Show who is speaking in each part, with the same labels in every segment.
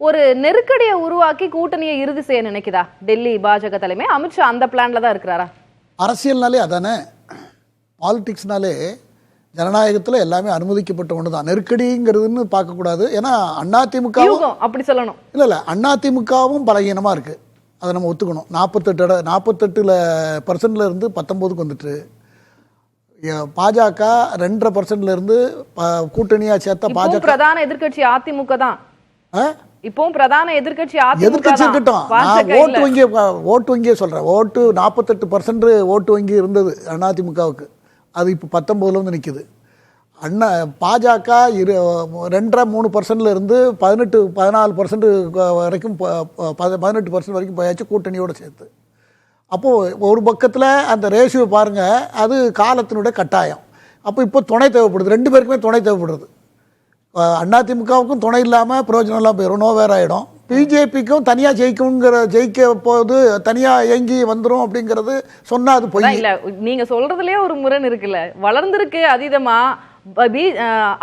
Speaker 1: ஒரு நெருக்கடியை உருவாக்கி கூட்டணியை இறுதி செய்ய நினைக்குதா டெல்லி பாஜக தலைமை? அமித்ஷா அந்த பிளான்ல தான் இருக்கிறாரா?
Speaker 2: அரசியல்னாலே அதானே, பாலிடிக்ஸ்னாலே ஜனநாயகத்தில் எல்லாமே அனுமதிக்கப்பட்ட ஒன்று தான். நெருக்கடிங்கிறதுன்னு பார்க்கக்கூடாது. ஏன்னா அதிமுகவும்
Speaker 1: அப்படி சொல்லணும்.
Speaker 2: இல்லை அதிமுகவும் பலகீனமாக இருக்குது, அதை நம்ம ஒத்துக்கணும். 48% இருந்து 19க்கு வந்துட்டு பாஜக 2.5% கூட்டணியா சேர்த்த பாஜக
Speaker 1: பிரதான எதிர்க்கட்சி அதிமுக தான். இப்பவும் பிரதான எதிர்க்கட்சி
Speaker 2: எதிர்க்கட்சி இருக்கட்டும். ஓட்டு வங்கியே சொல்றேன். 48% ஓட்டு வங்கி இருந்தது அதிமுகவுக்கு, அது இப்போ 19ல வந்து நிற்குது. பாஜக 2.3% இருந்து 14% வரைக்கும் 18% வரைக்கும் போயாச்சு கூட்டணியோடு சேர்த்து. அப்போது ஒரு பக்கத்தில் அந்த ரேஷியோ பாருங்கள், அது காலத்தினுடைய கட்டாயம். அப்போ இப்போ துணை தேவைப்படுது, 2 பேருக்குமே துணை தேவைப்படுறது. அதிமுகவுக்கும் துணை இல்லாமல் பிரயோஜனம் இல்லாமல் போயிடும், நோவேர் ஆகிடும். பிஜேபிக்கும் தனியாக ஜெயிக்க போது தனியாக இயங்கி வந்துடும் அப்படிங்கிறது சொன்னால் அது பொய்.
Speaker 1: இல்லை, நீங்கள் சொல்கிறதுலேயே ஒரு முரண் இருக்குல்ல. வளர்ந்துருக்கு அதீதமா,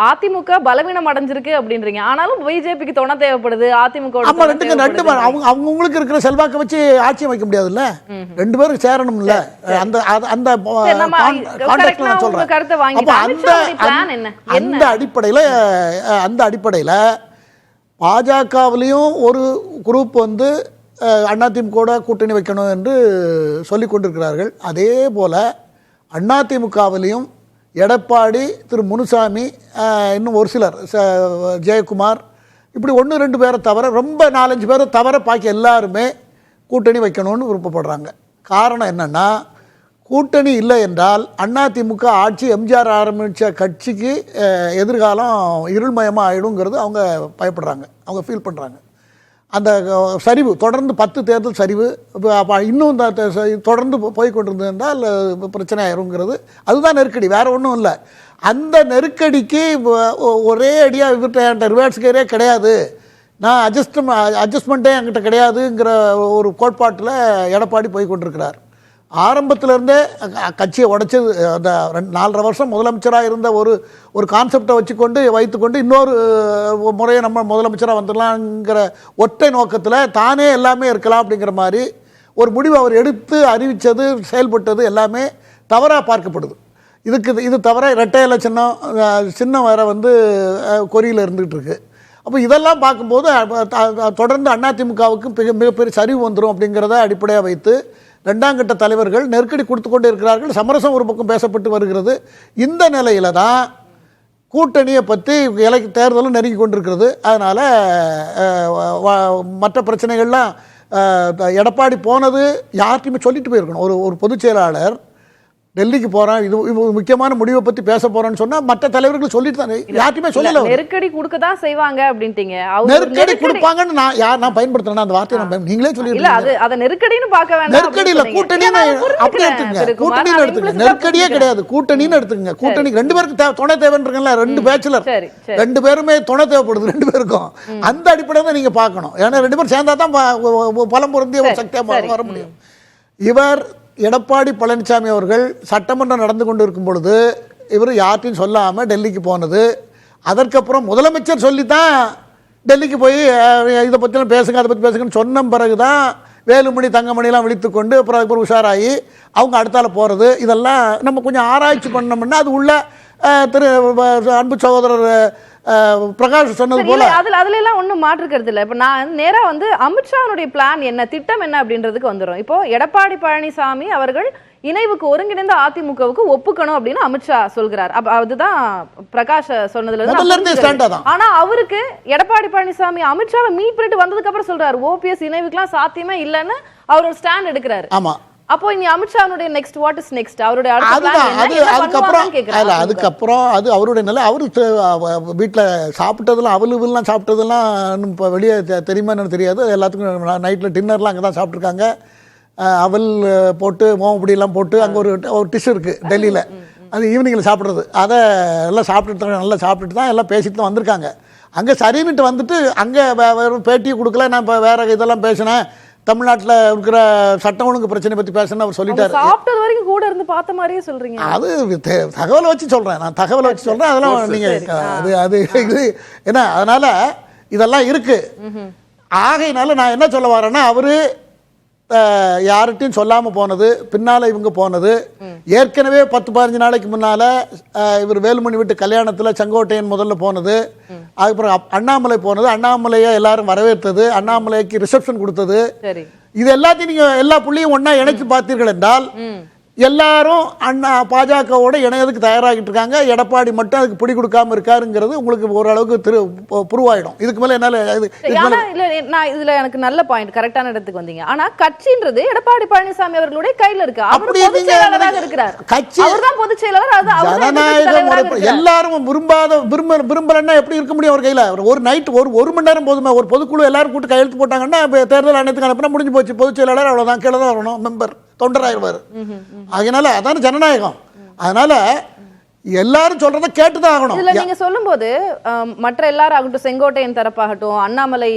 Speaker 1: அதிமுக பலவீனம் அடைஞ்சிருக்கு அப்படின்றீங்க. ஆனாலும் பிஜேபிக்கு துணை தேவைப்படுது, அதிமுக
Speaker 2: அவங்களுக்கு இருக்கிற செல்வாக்க வச்சு ஆட்சி அமைக்க முடியாதுல்ல, 2 பேரும் சேரணும்ல. அந்த அந்த அந்த அடிப்படையில் பாஜகவிலையும் ஒரு குரூப் வந்து அதிமுக கூட்டணி வைக்கணும் என்று சொல்லிக் கொண்டிருக்கிறார்கள். அதே போல அதிமுகவிலையும் எடப்பாடி, திரு முனுசாமி, இன்னும் ஒரு சிலர், ஜெயக்குமார், இப்படி 1-2 பேரை தவிர, ரொம்ப 4-5 பேரை தவிர பாக்கி எல்லாருமே கூட்டணி வைக்கணும்னு விருப்பப்படுறாங்க. காரணம் என்னென்னா, கூட்டணி இல்லை என்றால் அதிமுக ஆட்சி, எம்ஜிஆர் ஆரம்பித்த கட்சிக்கு எதிர்காலம் இருள்மயமாக ஆகிடுங்கிறது அவங்க பயப்படுறாங்க, அவங்க ஃபீல் பண்ணுறாங்க. அந்த சரிவு தொடர்ந்து 10 தேர்தல் சரிவு இன்னும் தொடர்ந்து போய் கொண்டிருந்தால் பிரச்சனை ஆயிருங்கிறது, அதுதான் நெருக்கடி, வேறு ஒன்றும் இல்லை. அந்த நெருக்கடிக்கு ஒரே அடியாக இவர்கிட்ட ரிவர்ஸ் கேரே கிடையாது, நான் அட்ஜஸ்ட்மெண்ட்டே என்கிட்ட கிடையாதுங்கிற ஒரு கோட்பாட்டில் எடப்பாடி போய் கொண்டிருக்கிறார். ஆரம்பத்திலேருந்தே கட்சியை உடைச்சது, அந்த 4.5 வருஷம் முதலமைச்சராக இருந்த ஒரு கான்செப்டை வைத்துக்கொண்டு இன்னொரு முறையை நம்ம முதலமைச்சராக வந்துடலாங்கிற ஒற்றை நோக்கத்தில் தானே எல்லாமே இருக்கலாம் அப்படிங்கிற மாதிரி ஒரு முடிவு அவர் எடுத்து அறிவித்தது, செயல்பட்டது எல்லாமே தவறாக பார்க்கப்படுது. இது தவிர இரட்டை இலை சின்னம் வேறு வந்து கொரியில் இருந்துகிட்டு இருக்கு. அப்போ இதெல்லாம் பார்க்கும்போது தொடர்ந்து அதிமுகவுக்கு மிகப்பெரிய சரிவு வந்துடும் அப்படிங்கிறத அடிப்படையாக வைத்து 2ஆம் கட்ட தலைவர்கள் நெருக்கடி கொடுத்து கொண்டே இருக்கிறார்கள். சமரசம் ஒரு பக்கம் பேசப்பட்டு வருகிறது. இந்த நிலையில் தான் கூட்டணியை பற்றி தேர்தலும் நெருங்கி கொண்டிருக்கிறது. அதனால் மற்ற பிரச்சனைகள்லாம் எடப்பாடி போனது யார்கிட்டையுமே சொல்லிட்டு போயிருக்கணும். ஒரு பொதுச் செயலாளர் டெல்லிக்கு போகிறேன், இது முக்கியமான முடிவை பற்றி பேச போகிறேன்னு சொன்னால் மற்ற தலைவர்கள் சொல்லிட்டு தான், யார்ட்டுமே சொல்லலை.
Speaker 1: நெருக்கடி கொடுக்க தான் செய்வாங்க அப்படின்ட்டீங்க.
Speaker 2: நெருக்கடி கொடுப்பாங்கன்னு நான் பயன்படுத்துறேன் அந்த வார்த்தையை, நீங்களே சொல்லிடுறீங்க.
Speaker 1: அதை நெருக்கடின்னு பார்க்க வேண்டாம்.
Speaker 2: நெருக்கடி இல்லை, கூட்டணின்னு அப்படி எடுத்துங்க. கூட்டணின்னு எடுத்துங்க, நெருக்கடியே கிடையாது, கூட்டணின்னு எடுத்துங்க. கூட்டணி 2 பேருக்கு துணை தேவைன்றீங்களா, 2 பேச்சுலர், 2 பேருமே துணை தேவைப்படுது 2 பேருக்கும். அந்த அடிப்படையில் தான் நீங்கள் பார்க்கணும். ஏன்னா 2 பேரும் சேர்ந்தா தான் பலம் பொருந்திய ஒரு சக்தியாக வர முடியும். இவர் எடப்பாடி பழனிசாமி அவர்கள் சட்டமன்றம் நடந்து கொண்டு இருக்கும் பொழுது இவர் யார்ட்டையும் சொல்லாமல் டெல்லிக்கு போனது, அதற்கப்புறம் முதலமைச்சர் சொல்லித்தான் டெல்லிக்கு போய் இதை பற்றிலாம் பேசுங்க, அதை பற்றி பேசுங்கன்னு சொன்ன பிறகு தான் வேலுமணி தங்கமணிலாம் விழித்து கொண்டு அப்புறம் உஷாராகி அவங்க அடுத்தால போகிறது. இதெல்லாம் நம்ம கொஞ்சம் ஆராய்ச்சி பண்ணோம்னா அது உள்ள திரு அன்பு சகோதரர் பிரகாஷ் சொன்னது போல
Speaker 1: அதுல எல்லாம் ஒன்றும் மாற்றுக்கிறது இல்லை. இப்போ நான் நேராக வந்து அமித்ஷாவுடைய பிளான் என்ன, திட்டம் என்ன அப்படின்றதுக்கு வந்துடும். இப்போ எடப்பாடி பழனிசாமி அவர்கள் இணைவுக்கு ஒருங்கிணைந்த அதிமுகவுக்கு ஒப்புக்கணும் அப்படின்னு அமித்ஷா சொல்கிறார். அதுதான் பிரகாஷ் சொன்னதுல இருந்து. ஆனா அவருக்கு எடப்பாடி பழனிசாமி அமித்ஷாவை மீட் பண்ணிட்டு வந்ததுக்கு அப்புறம் சொல்றாரு ஓபிஎஸ் இணைவுக்குலாம் சாத்தியமே இல்லைன்னு அவர் ஒரு ஸ்டாண்ட் எடுக்கிறாரு.
Speaker 2: ஆமா,
Speaker 1: அப்போ இனி அமித்ஷாவுடைய நெக்ஸ்ட் வாட் இஸ் நெக்ஸ்ட், அவருடைய
Speaker 2: அதுக்கப்புறம் அது அவருடைய நிலை. அவரு வீட்டில் சாப்பிட்டதெல்லாம் அவலுலாம் சாப்பிட்டதெல்லாம் இப்போ வெளியே தெரியுமா என்னன்னு தெரியாது. எல்லாத்துக்கும் நைட்டில் டின்னர்லாம் அங்கே தான் சாப்பிட்ருக்காங்க. அவல் போட்டு மோமப்படியெல்லாம் போட்டு அங்கே ஒரு டிஷ் இருக்குது டெல்லியில், அது ஈவினிங்கில் சாப்பிட்றது. அதை எல்லாம் நல்லா சாப்பிட்டுட்டு தான் எல்லாம் பேசிட்டு தான் வந்திருக்காங்க. அங்கே சரின்னுட்டு வந்துட்டு அங்கே பேட்டியை கொடுக்கல, நான் இப்போ வேறு இதெல்லாம் பேசினேன், தமிழ்நாட்டில் இருக்கிற சட்டம் ஒழுங்கு பிரச்சனை பற்றி பேசணும்னு அவர் சொல்லிட்டாரு.
Speaker 1: சாப்பிட்டது வரைக்கும் கூட இருந்து பார்த்த மாதிரியே சொல்றீங்க.
Speaker 2: அது தகவலை வச்சு சொல்றேன், நான் தகவலை வச்சு சொல்றேன். அதெல்லாம் நீங்க அது இது ஏன்னா அதனால இதெல்லாம் இருக்கு. ஆகையினால நான் என்ன சொல்ல வரேன்னா, அவரு யார்கிட்டையும் சொல்லாமல் போனது, பின்னால் இவங்க போனது, ஏற்கனவே 10-15 நாளைக்கு முன்னால் இவர் வேலுமணி வீட்டு கல்யாணத்தில் செங்கோட்டையன் முதல்ல போனது, அதுக்கப்புறம் அண்ணாமலை போனது, அண்ணாமலையை எல்லாரும் வரவேற்றது, அண்ணாமலைக்கு ரிசப்ஷன் கொடுத்தது, இது எல்லாத்தையும் நீங்கள் எல்லா புள்ளியும் ஒன்றா இணைச்சு பார்த்தீர்கள் என்றால் எல்லாரும் பாஜகவோட இணையதுக்கு தயாராகிட்டு இருக்காங்க. எடப்பாடி மட்டும் அதுக்கு பிடி கொடுக்காம இருக்காருங்கிறது உங்களுக்கு ஓரளவுக்கு புருவாயிடும். இதுக்கு மேல என்னால
Speaker 1: நான் இதுல எனக்கு நல்ல பாயிண்ட், கரெக்டான இடத்துக்கு வந்தீங்க. ஆனா கட்சின்றது எடப்பாடி பழனிசாமி அவர்களுடைய கையில இருக்கு. அவர் பொதுச் செயலாளராக இருக்கிறார். கட்சி அவர்தான் பொதுச் செயலாளர்.
Speaker 2: ஜனநாயகம் எல்லாரும் விரும்பலன்னா எப்படி இருக்க முடியும் அவர் கையில? ஒரு நைட் ஒரு மணி நேரம் போதுமே. ஒரு பொதுக்குழு எல்லாரும் கூட்டு கையெழுத்து போட்டாங்கன்னா தேர்தல் ஆணையத்துக்கு அனுப்பினா முடிஞ்சு போச்சு. பொதுச் செயலாளர் அவ்வளவுதான், கீழே தான் வரணும், மெம்பர் தொண்டராயிருவார். அதனால அதான ஜனநாயகம். அதனால எல்லாரும் சொல்றத கேட்டுதான் ஆகணும்.
Speaker 1: இதுல நீங்க சொல்லும்போது மற்ற எல்லாரும் ஆகட்டும், செங்கோட்டையன் தரப்பாகட்டும், அண்ணாமலை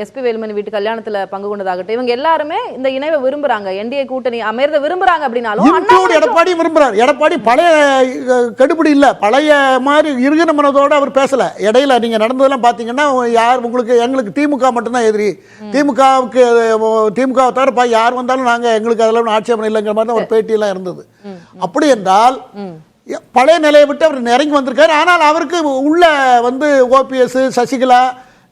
Speaker 1: எஸ்பி வேலுமணி வீட்டு கல்யாணத்துல பங்கு கொண்டதாகட்டும், இவங்க எல்லாருமே இந்த இணைவை விரும்புறாங்க, என்டிஏ கூட்டணி அமைறத விரும்புறாங்க. அப்படின்னாலும்
Speaker 2: எடப்பாடி விரும்புறாரு. எடப்பாடி பழைய கடுபிடி இல்ல, பழைய மாதிரி இருகின மனதோட அவர் பேசல. இடையில நீங்க நடந்ததெல்லாம் பாத்தீங்கன்னா யார் உங்களுக்கு எங்களுக்கு திமுக மட்டும்தான் எதிரி, திமுக தவிர யார் வந்தாலும் நாங்க எங்களுக்கு அதெல்லாம் ஆட்சேபம் இல்லைங்கிற மாதிரி ஒரு பேட்டி எல்லாம் இருந்தது. அப்படி என்றால் பழைய நிலையை விட்டு அவர் இறங்கி வந்திருக்காரு. ஆனால் அவருக்கு உள்ள வந்து ஓபிஎஸ், சசிகலா,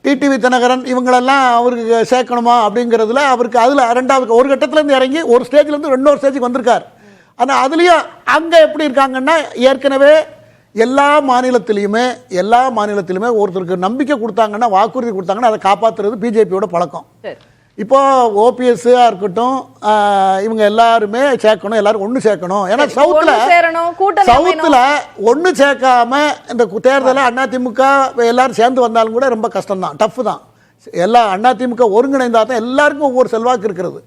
Speaker 2: டிடிவி தினகரன் இவங்களெல்லாம் அவருக்கு சேர்க்கணுமா அப்படிங்கிறதுல அவருக்கு அதில் ரெண்டாவது ஒரு கட்டத்திலேருந்து இறங்கி ஒரு ஸ்டேஜ்லேருந்து இன்னொரு ஸ்டேஜுக்கு வந்திருக்கார். ஆனால் அதுலேயும் அங்கே எப்படி இருக்காங்கன்னா, ஏற்கனவே எல்லா மாநிலத்திலையுமே ஒருத்தருக்கு நம்பிக்கை கொடுத்தாங்கன்னா, வாக்குறுதி கொடுத்தாங்கன்னா அதை காப்பாற்றுறது பிஜேபியோட பழக்கம். இப்போ ஓபிஎஸ்ஸா இருக்கட்டும், இவங்க எல்லாருமே சேர்க்கணும், எல்லாரும் ஒன்று சேர்க்கணும். ஏன்னா சவுத்துல ஒன்று சேர்க்காம இந்த தேர்தலை அதிமுக எல்லாரும் சேர்ந்து வந்தாலும் கூட ரொம்ப கஷ்டம் தான், டஃப் தான். எல்லா அதிமுக ஒருங்கிணைந்தா தான் எல்லாருக்கும் ஒவ்வொரு செல்வாக்கு இருக்கிறது.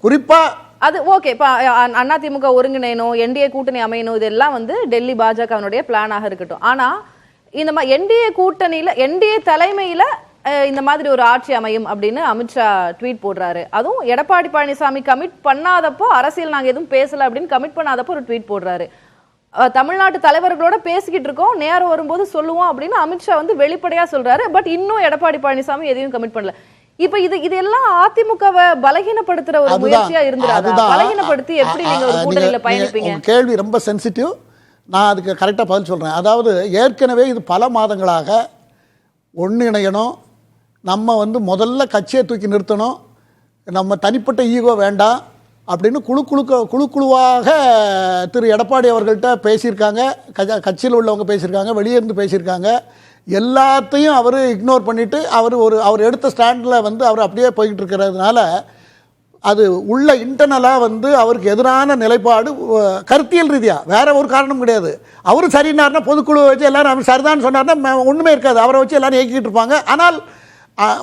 Speaker 2: குறிப்பா
Speaker 1: அது ஓகே. இப்போ அதிமுக ஒருங்கிணைணும், என்டிஏ கூட்டணி அமையணும், இதெல்லாம் வந்து டெல்லி பாஜகவினுடைய பிளானாக இருக்கட்டும். ஆனா இந்த மாதிரி என்டிஏ கூட்டணியில, என்டிஏ தலைமையில இந்த மாதிரி ஒரு ஆட்சி அமையும் அப்படின்னு அமித்ஷா ட்வீட் போடுறாரு. அதுவும் எடப்பாடி பழனிசாமி கமிட் பண்ணாதப்போ, அரசியல் நாங்க எதுவும் பேசல அப்படின்னு கமிட் பண்ணாதப்போ ஒரு ட்வீட் போடுறாரு. தமிழ்நாட்டு தலைவர்களோட பேசிக்கிட்டு இருக்கோம், நேரம் வரும்போது சொல்லுவோம் அப்படின்னு அமித்ஷா வந்து வெளிப்படையா சொல்றாரு. பட் இன்னும் எடப்பாடி பழனிசாமி எதையும் கமிட் பண்ணல. இப்ப இதெல்லாம் அதிமுகவை பலகீனப்படுத்துற ஒரு முயற்சியா இருந்துராதா? பலகீனப்படுத்தி எப்படி நீங்க ஒரு கூட்டணியில பயணிப்பீங்க?
Speaker 2: கேள்வி ரொம்ப சென்சிட்டிவ். நான் அதுக்கு கரெக்டா பதில் சொல்றேன். அதாவது ஏற்கனவே இது பல மாதங்களாக ஒன்று இணையணும், நம்ம வந்து முதல்ல கட்சியை தூக்கி நிறுத்தணும், நம்ம தனிப்பட்ட ஈகோ வேண்டாம் அப்படின்னு குழுவாக திரு எடப்பாடி அவர்கள்ட்ட பேசியிருக்காங்க. கட்சியில் உள்ளவங்க பேசியிருக்காங்க, வெளியே இருந்து பேசியிருக்காங்க. எல்லாத்தையும் அவர் இக்னோர் பண்ணிவிட்டு அவர் எடுத்த ஸ்டாண்டில் வந்து அவர் அப்படியே போய்கிட்டு இருக்கிறதுனால அது உள்ள இன்டர்னலாக வந்து அவருக்கு எதிரான நிலைப்பாடு கருத்தியல் ரீதியாக, வேற ஒரு காரணம் கிடையாது. அவரும் சரினார்னா பொதுக்குழு வச்சு எல்லாரும் அவர் சரிதான்னு சொன்னார்னா ஒன்றுமே இருக்காது, அவரை வச்சு எல்லாரும் இயக்கிட்டு இருப்பாங்க. ஆனால்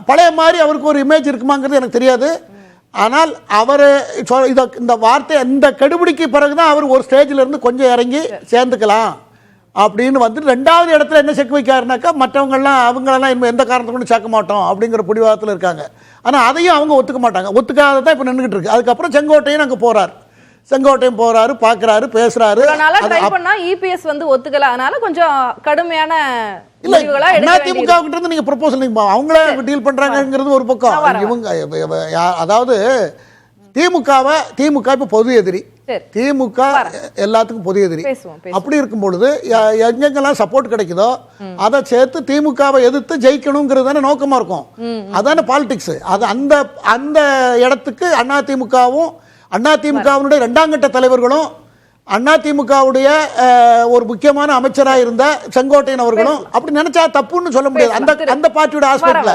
Speaker 2: பழைய மாதிரி அவருக்கு ஒரு இமேஜ் இருக்குமாங்கிறது எனக்கு தெரியாது. ஆனால் அவர் இந்த வார்த்தை, இந்த கெடுபிடிக்கு பிறகுதான் அவர் ஒரு ஸ்டேஜில் இருந்து கொஞ்சம் இறங்கி சேர்ந்துக்கலாம் அப்படின்னு வந்து ரெண்டாவது இடத்துல என்ன செக் வைக்காருனாக்கா, மற்றவங்கெல்லாம் அவங்களெல்லாம் இன்னும் எந்த காரணத்தை கொண்டு சேர்க்க மாட்டோம் அப்படிங்கிற பிடிவாதத்தில் இருக்காங்க. ஆனால் அதையும் அவங்க ஒத்துக்க மாட்டாங்க. ஒத்துக்காத தான் இப்போ நின்றுக்கிட்டு இருக்கு. அதுக்கப்புறம் செங்கோட்டையன் அங்கே போகிறார், செங்கோட்டையன் போறாரு, பாக்குறாரு, பேசுறாரு.
Speaker 1: இபிஎஸ் வந்து ஒத்துக்கல, அதனால கொஞ்சம் கடுமையான
Speaker 2: அதிமுக கிட்ட இருந்து நீங்க ப்ரொபோசல் அவங்களே டீல் பண்றாங்கிறது ஒரு பக்கம். இவங்க அதாவது திமுக இப்ப பொது எதிரி, திமுக எல்லாத்துக்கும் பொது எதிரி. அப்படி இருக்கும் பொழுது எங்கெங்கெல்லாம் சப்போர்ட் கிடைக்குதோ அதை சேர்த்து திமுகவை எதிர்த்து ஜெயிக்கணுங்கிறது தானே நோக்கமா இருக்கும். அதான பாலிடிக்ஸ். அது அந்த இடத்துக்கு அதிமுகவுடைய இரண்டாம் கட்ட தலைவர்களும் அதிமுகவுடைய ஒரு முக்கியமான அமைச்சராக இருந்த செங்கோட்டையன் அவர்களும் அப்படி நினைச்சா தப்புன்னு சொல்ல முடியாது அந்த பார்ட்டியோட ஆஸ்பெக்ட்ல.